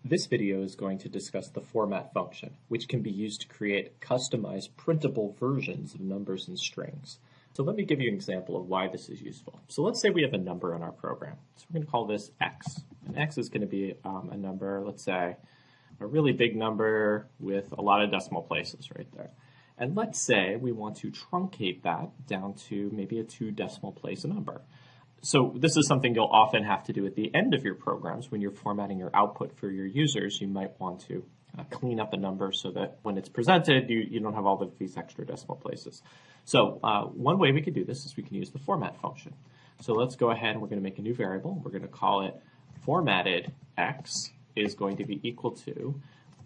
This video is going to discuss the format function, which can be used to create customized printable versions of numbers and strings. So let me give you an example of why this is useful. So let's say we have a number in our program. So we're going to call this x. And x is going to be a number, let's say, a really big number with a lot of decimal places right there. And let's say we want to truncate that down to maybe a 2 decimal place number. So this is something you'll often have to do at the end of your programs when you're formatting your output for your users. You might want to clean up a number so that when it's presented, you don't have all of these extra decimal places. So one way we could do this is we can use the format function. So let's go ahead and we're going to make a new variable. We're going to call it formatted x is going to be equal to,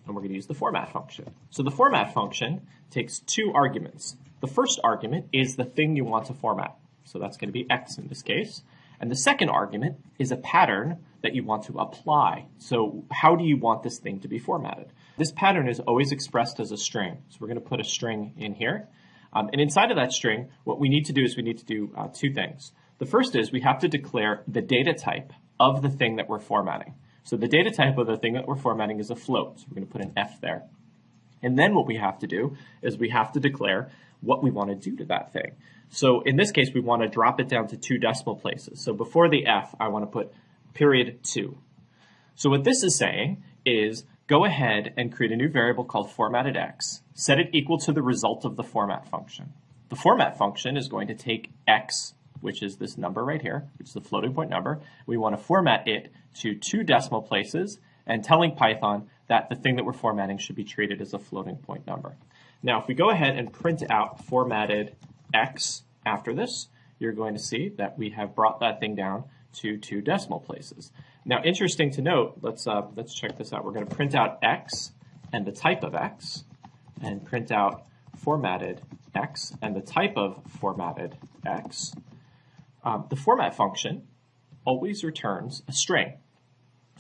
and we're going to use the format function. So the format function takes 2 arguments. The first argument is the thing you want to format. So that's going to be x in this case. And the second argument is a pattern that you want to apply. So how do you want this thing to be formatted? This pattern is always expressed as a string. So we're going to put a string in here. And inside of that string, what we need to do is we need to do 2 things. The first is we have to declare the data type of the thing that we're formatting. So the data type of the thing that we're formatting is a float. So we're going to put an f there. And then what we have to do is we have to declare what we want to do to that thing. So in this case, we want to drop it down to 2 decimal places. So before the f, I want to put period 2. So what this is saying is go ahead and create a new variable called formatted x, set it equal to the result of the format function. The format function is going to take x, which is this number right here, which is the floating point number. We want to format it to 2 decimal places and telling Python that the thing that we're formatting should be treated as a floating point number. Now, if we go ahead and print out formatted x after this, you're going to see that we have brought that thing down to 2 decimal places. Now, interesting to note, let's check this out. We're going to print out x and the type of x, and print out formatted x and the type of formatted x. The format function always returns a string.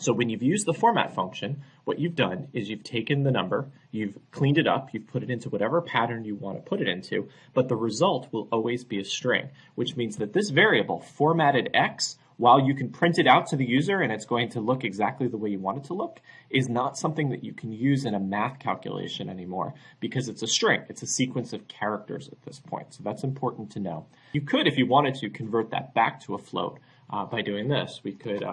So when you've used the format function, what you've done is you've taken the number, you've cleaned it up, you've put it into whatever pattern you want to put it into, but the result will always be a string, which means that this variable, formatted x, while you can print it out to the user and it's going to look exactly the way you want it to look, is not something that you can use in a math calculation anymore because it's a string. It's a sequence of characters at this point. So that's important to know. You could, if you wanted to, convert that back to a float by doing this. We could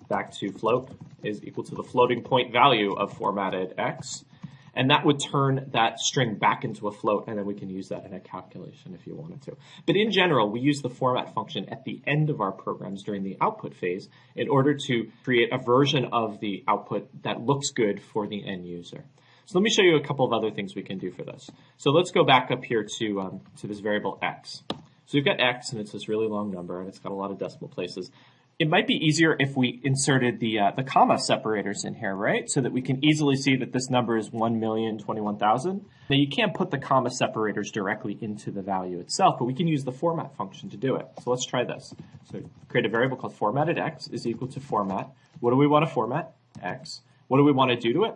back to float is equal to the floating point value of formatted x. And that would turn that string back into a float, and then we can use that in a calculation if you wanted to. But in general, we use the format function at the end of our programs during the output phase in order to create a version of the output that looks good for the end user. So let me show you a couple of other things we can do for this. So let's go back up here to this variable x. So we've got x, and it's this really long number, and it's got a lot of decimal places. It might be easier if we inserted the comma separators in here, right? So that we can easily see that this number is 1,021,000. Now you can't put the comma separators directly into the value itself, but we can use the format function to do it. So let's try this. So create a variable called formatted x is equal to format. What do we want to format? X. What do we want to do to it?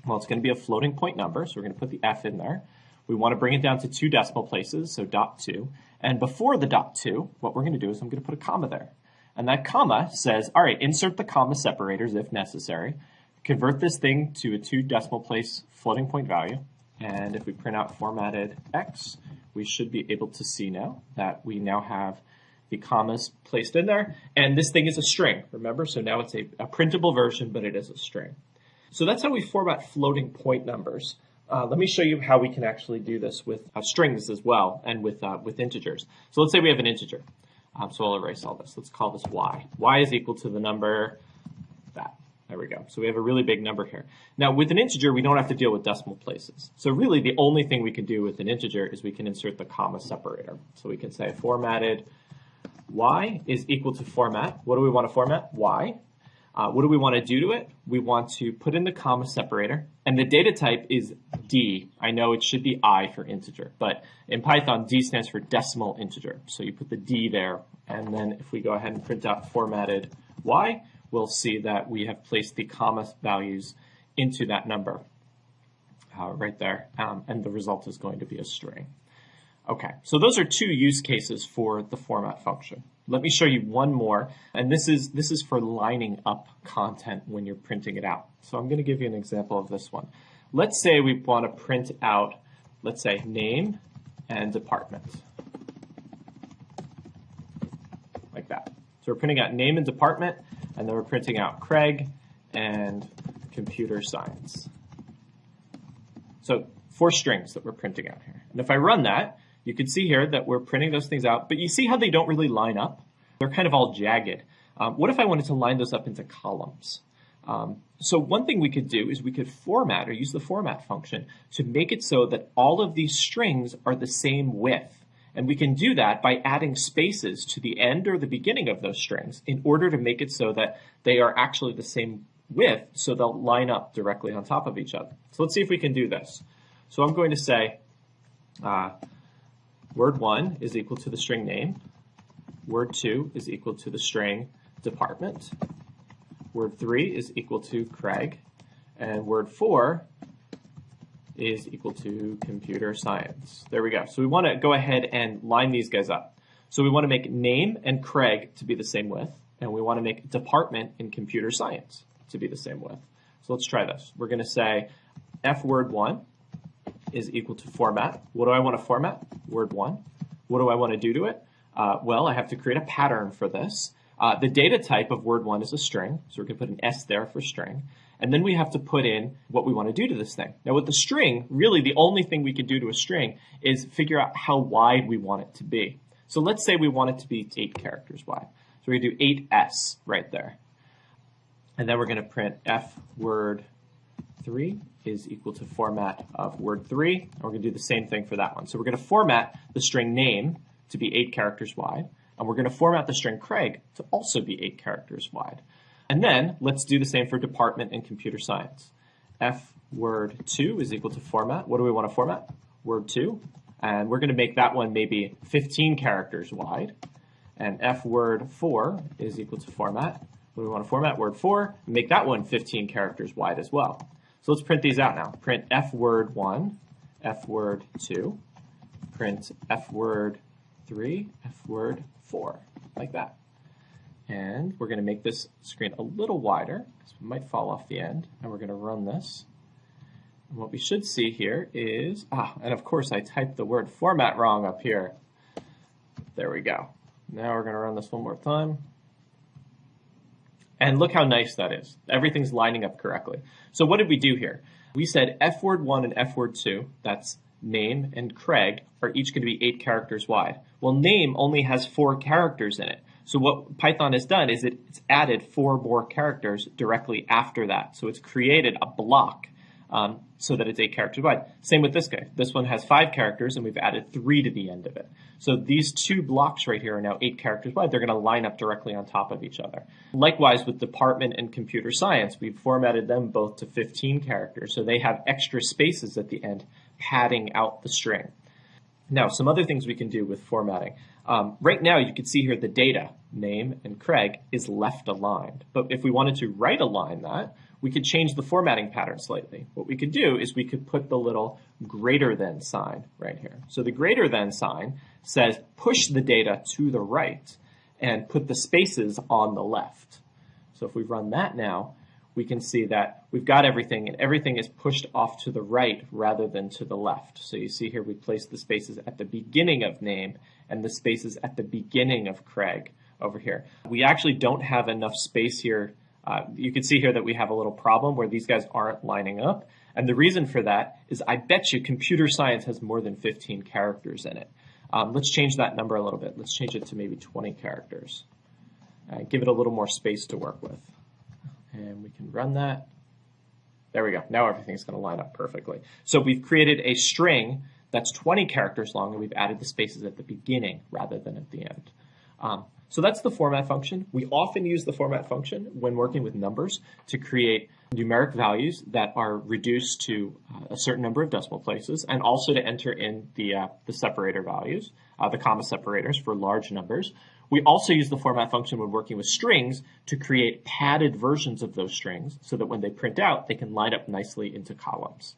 Well, it's going to be a floating point number, so we're going to put the f in there. We want to bring it down to 2 decimal places, so .2. And before the .2, what we're going to do is I'm going to put a comma there. And that comma says, all right, insert the comma separators if necessary. Convert this thing to a 2 decimal place floating point value. And if we print out formatted x, we should be able to see now that we now have the commas placed in there. And this thing is a string, remember? So now it's a printable version, but it is a string. So that's how we format floating point numbers. Let me show you how we can actually do this with strings as well and with integers. So let's say we have an integer. So I'll erase all this. Let's call this y. Y is equal to the number that. There we go. So we have a really big number here. Now with an integer, we don't have to deal with decimal places. So really the only thing we can do with an integer is we can insert the comma separator. So we can say formatted y is equal to format. What do we want to format? Y. What do we want to do to it? We want to put in the comma separator, and the data type is D. I know it should be I for integer, but in Python, D stands for decimal integer. So you put the D there, and then if we go ahead and print out formatted Y, we'll see that we have placed the comma values into that number right there, and the result is going to be a string. Okay, so those are 2 use cases for the format function. Let me show you one more, and this is for lining up content when you're printing it out. So I'm going to give you an example of this one. Let's say we want to print out, let's say, name and department, like that. So we're printing out name and department, and then we're printing out Craig and computer science. So 4 strings that we're printing out here. And if I run that, you can see here that we're printing those things out, but you see how they don't really line up? They're kind of all jagged. What if I wanted to line those up into columns? So one thing we could do is we could format or use the format function to make it so that all of these strings are the same width. And we can do that by adding spaces to the end or the beginning of those strings in order to make it so that they are actually the same width, so they'll line up directly on top of each other. So let's see if we can do this. So I'm going to say word 1 is equal to the string name. Word 2 is equal to the string department. Word 3 is equal to Craig. And word 4 is equal to computer science. There we go. So we want to go ahead and line these guys up. So we want to make name and Craig to be the same width, and we want to make department and computer science to be the same width. So let's try this. We're going to say f word 1 is equal to format. What do I want to format? Word 1. What do I want to do to it? Well, I have to create a pattern for this. The data type of word 1 is a string, so we're going to put an S there for string. And then we have to put in what we want to do to this thing. Now with the string, really the only thing we could do to a string is figure out how wide we want it to be. So let's say we want it to be 8 characters wide. So we're going to do 8S right there. And then we're going to print f word 3 is equal to format of word 3. And we're going to do the same thing for that one. So we're going to format the string name to be 8 characters wide. And we're going to format the string Craig to also be 8 characters wide. And then let's do the same for department and computer science. F word 2 is equal to format. What do we want to format? Word 2. And we're going to make that one maybe 15 characters wide. And f word 4 is equal to format. What do we want to format? Word 4. Make that one 15 characters wide as well. So let's print these out now. Print f word 1, f word 2, print f word 3, f word 4, like that. And we're going to make this screen a little wider because it might fall off the end. And we're going to run this. And what we should see here is, and of course I typed the word format wrong up here. There we go. Now we're going to run this one more time. And look how nice that is. Everything's lining up correctly. So what did we do here? We said f word 1 and f word 2, that's name and Craig, are each going to be 8 characters wide. Well, name only has 4 characters in it. So what Python has done is it's added 4 more characters directly after that. So it's created a block so that it's 8 characters wide. Same with this guy. This one has 5 characters, and we've added 3 to the end of it. So these 2 blocks right here are now 8 characters wide. They're going to line up directly on top of each other. Likewise with department and computer science, we've formatted them both to 15 characters. So they have extra spaces at the end, padding out the string. Now, some other things we can do with formatting. Right now, you can see here the data, name and Craig, is left aligned. But if we wanted to right align that, we could change the formatting pattern slightly. What we could do is we could put the little greater than sign right here. So the greater than sign says push the data to the right and put the spaces on the left. So if we run that now, we can see that we've got everything, and everything is pushed off to the right rather than to the left. So you see here we place the spaces at the beginning of name and the spaces at the beginning of Craig over here. We actually don't have enough space here. You can see here that we have a little problem where these guys aren't lining up. And the reason for that is I bet you computer science has more than 15 characters in it. Let's change that number a little bit. Let's change it to maybe 20 characters. Give it a little more space to work with. And we can run that. There we go. Now everything's going to line up perfectly. So we've created a string that's 20 characters long, and we've added the spaces at the beginning rather than at the end. So that's the format function. We often use the format function when working with numbers to create numeric values that are reduced to a certain number of decimal places, and also to enter in the separator values, the comma separators for large numbers. We also use the format function when working with strings to create padded versions of those strings so that when they print out, they can line up nicely into columns.